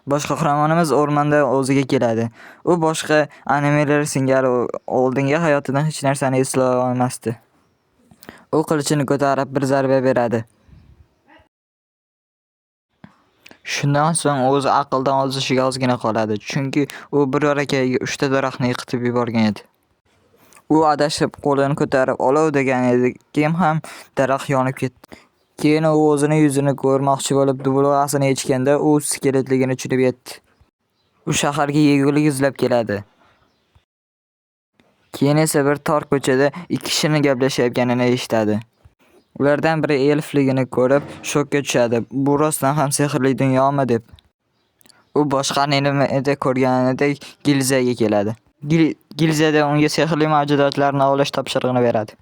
Bosh qahramonimiz o'rmonda o'ziga keladi. U boshqa animelar singari oldingi hayotidan hech narsani eslay olmasdi. U qilichini ko'tarib bir zarba beradi. Shundan so'ng o'zi aqldan ozishiga ozgina qoladi, chunki u bir yo'lakayiga 3 ta daraxtni yiqitib yuborgan edi. U adashib qo'lini ko'tarib olov degan edi, keyin ham daraxt yonib ketdi. Keyin u o'zini yuzini ko'rmoqchi bo'lib dubulg'asini yechganda, u skeletligini tushunib yetdi. U shaharga yegulik izlab keladi. Keyin esa bir tor ko'chada ikki kishining gaplashayotganini eshitadi. Ulardan biri elfligini ko'rib shokka tushadi. Bu rostdan ham sehrli dunyomi deb. U boshqa animeda ko'rganidek Gilzaga keladi. Gilzada unga sehrli mavjudotlarni ovlash topshirig'ini beradi.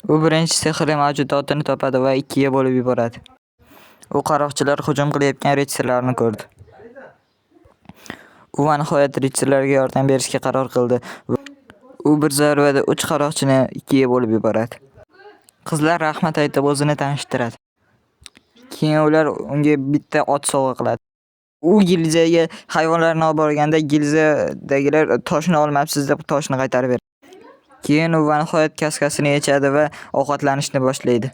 U birinchi sehrli mavjudotni topadi va ikkiga bo'lib yuboradi. U qaroqchilar hujum qilayotgan ritsarlarni ko'rdi. U nihoyat ritsarlarga yordam berishga qaror qildi. U bir zarbada 3 qaroqchini ikkiga bo'lib yuboradi. Qizlar rahmat aytib o'zini tanishtiradi. Keyin ular unga bitta ot sovg'a qiladi. U Gilzaga hayvonlarni olib borganda Gilzadagilar toshni olmabsiz deb toshni qaytarib beradi. Keyin u nihoyat kaskasini yechadi va ovqatlanishni boshlaydi.